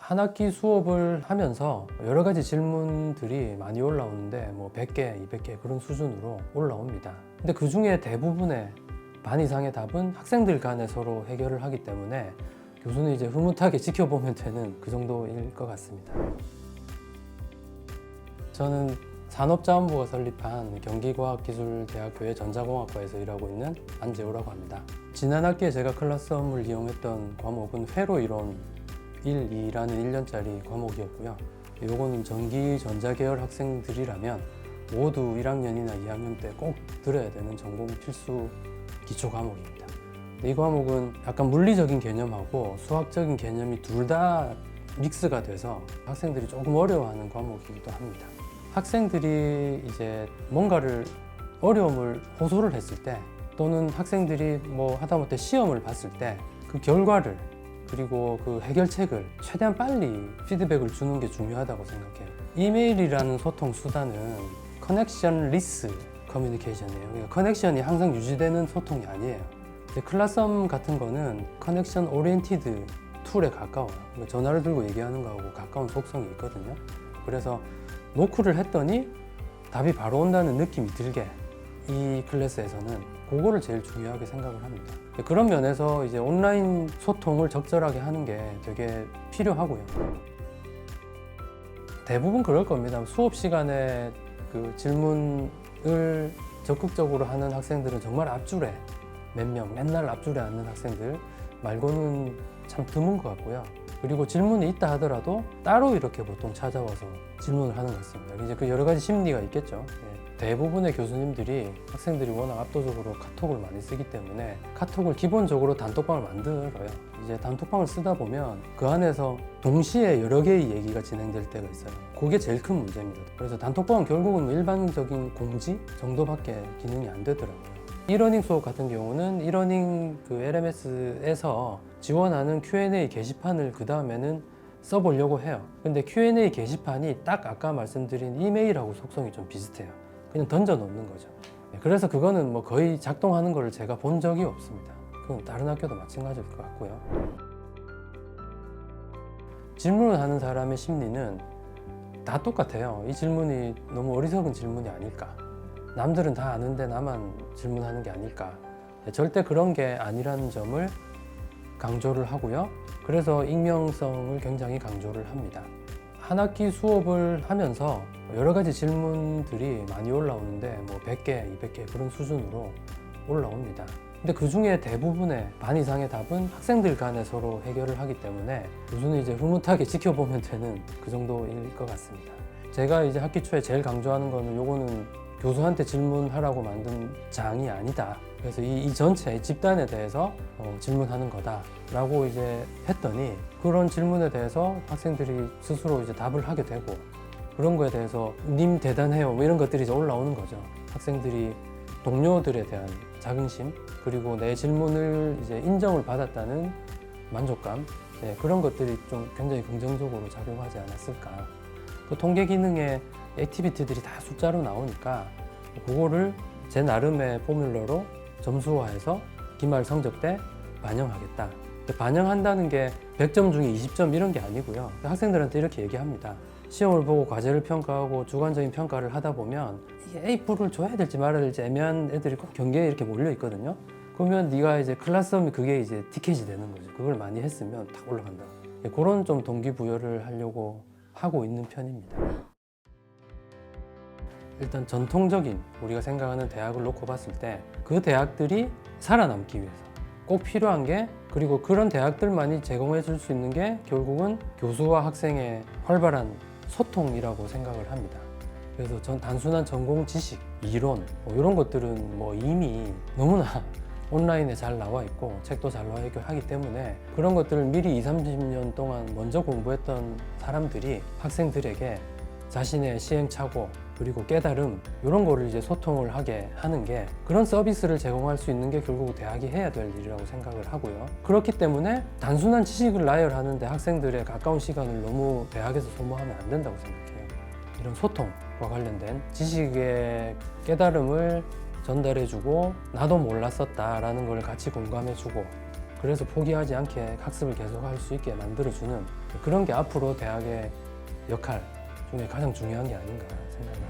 한 학기 수업을 하면서 여러 가지 질문들이 많이 올라오는데 뭐 100개, 200개 그런 수준으로 올라옵니다. 근데 그 중에 대부분의 반 이상의 답은 학생들 간에 서로 해결을 하기 때문에 교수는 이제 흐뭇하게 지켜보면 되는 그 정도일 것 같습니다. 저는 산업자원부가 설립한 경기과학기술대학교의 전자공학과에서 일하고 있는 안재호라고 합니다. 지난 학기에 제가 클래스홈을 이용했던 과목은 회로 이론 1, 2라는 1년짜리 과목이었고요. 요거는 전기, 전자 계열 학생들이라면 모두 1학년이나 2학년 때 꼭 들어야 되는 전공 필수 기초 과목입니다. 이 과목은 약간 물리적인 개념하고 수학적인 개념이 둘 다 믹스가 돼서 학생들이 조금 어려워하는 과목이기도 합니다. 학생들이 이제 뭔가를 어려움을 호소를 했을 때 또는 학생들이 뭐 하다못해 시험을 봤을 때 그 결과를 그리고 그 해결책을 최대한 빨리 피드백을 주는 게 중요하다고 생각해요. 이메일이라는 소통 수단은 커넥션리스 커뮤니케이션이에요. 그러니까 커넥션이 항상 유지되는 소통이 아니에요. 클래스홈 같은 거는 커넥션 오리엔티드 툴에 가까워요. 그러니까 전화를 들고 얘기하는 거하고 가까운 속성이 있거든요. 그래서 노크를 했더니 답이 바로 온다는 느낌이 들게 이 클래스에서는 그거를 제일 중요하게 생각을 합니다. 그런 면에서 이제 온라인 소통을 적절하게 하는 게 되게 필요하고요. 대부분 그럴 겁니다. 수업 시간에 그 질문을 적극적으로 하는 학생들은 정말 앞줄에 몇 명, 맨날 앞줄에 앉는 학생들 말고는 참 드문 것 같고요. 그리고 질문이 있다 하더라도 따로 이렇게 보통 찾아와서 질문을 하는 것 같습니다. 이제 그 여러 가지 심리가 있겠죠. 대부분의 교수님들이 학생들이 워낙 압도적으로 카톡을 많이 쓰기 때문에 카톡을 기본적으로 단톡방을 만들어요. 이제 단톡방을 쓰다 보면 그 안에서 동시에 여러 개의 얘기가 진행될 때가 있어요. 그게 제일 큰 문제입니다. 그래서 단톡방은 결국은 뭐 일반적인 공지 정도밖에 기능이 안 되더라고요. 이러닝 수업 같은 경우는 이러닝 그 LMS에서 지원하는 Q&A 게시판을 그 다음에는 써보려고 해요. 근데 Q&A 게시판이 딱 아까 말씀드린 이메일하고 속성이 좀 비슷해요. 그냥 던져 놓는 거죠. 그래서 그거는 뭐 거의 작동하는 걸 제가 본 적이 없습니다. 그건 다른 학교도 마찬가지일 것 같고요. 질문을 하는 사람의 심리는 다 똑같아요. 이 질문이 너무 어리석은 질문이 아닐까. 남들은 다 아는데 나만 질문하는 게 아닐까. 절대 그런 게 아니라는 점을 강조를 하고요. 그래서 익명성을 굉장히 강조를 합니다. 한 학기 수업을 하면서 여러 가지 질문들이 많이 올라오는데 뭐 100개, 200개 그런 수준으로 올라옵니다. 근데 그 중에 대부분의 반 이상의 답은 학생들 간에 서로 해결을 하기 때문에 교수는 이제 흐뭇하게 지켜보면 되는 그 정도일 것 같습니다. 제가 이제 학기 초에 제일 강조하는 거는 요거는 교수한테 질문하라고 만든 장이 아니다. 그래서 이 전체 집단에 대해서 질문하는 거다라고 이제 했더니 그런 질문에 대해서 학생들이 스스로 이제 답을 하게 되고 그런 거에 대해서 님 대단해요 뭐 이런 것들이 이제 올라오는 거죠. 학생들이 동료들에 대한 자긍심 그리고 내 질문을 이제 인정을 받았다는 만족감 그런 것들이 좀 굉장히 긍정적으로 작용하지 않았을까. 그 통계 기능의 액티비티들이 다 숫자로 나오니까 그거를 제 나름의 포뮬러로 점수화해서 기말 성적 때 반영하겠다. 반영한다는 게 100점 중에 20점 이런 게 아니고요. 학생들한테 이렇게 얘기합니다. 시험을 보고 과제를 평가하고 주관적인 평가를 하다 보면 이게 A뿔을 줘야 될지 말아야 될지 애매한 애들이 꼭 경계에 이렇게 몰려 있거든요. 그러면 네가 이제 클래스홈이 그게 이제 티켓이 되는 거죠. 그걸 많이 했으면 탁 올라간다. 그런 좀 동기부여를 하려고 하고 있는 편입니다. 일단 전통적인 우리가 생각하는 대학을 놓고 봤을 때 그 대학들이 살아남기 위해서 꼭 필요한 게 그리고 그런 대학들만이 제공해 줄 수 있는 게 결국은 교수와 학생의 활발한 소통이라고 생각을 합니다. 그래서 단순한 전공 지식, 이론 이런 것들은 뭐 이미 너무나 온라인에 잘 나와 있고 책도 잘 나와 있고 하기 때문에 그런 것들을 미리 20, 30년 동안 먼저 공부했던 사람들이 학생들에게 자신의 시행착오 그리고 깨달음 이런 거를 이제 소통을 하게 하는 게 그런 서비스를 제공할 수 있는 게 결국 대학이 해야 될 일이라고 생각을 하고요. 그렇기 때문에 단순한 지식을 나열하는데 학생들의 가까운 시간을 너무 대학에서 소모하면 안 된다고 생각해요. 이런 소통과 관련된 지식의 깨달음을 전달해주고 나도 몰랐었다라는 걸 같이 공감해주고 그래서 포기하지 않게 학습을 계속할 수 있게 만들어주는 그런 게 앞으로 대학의 역할 중에 가장 중요한 게 아닌가 생각을 합니다.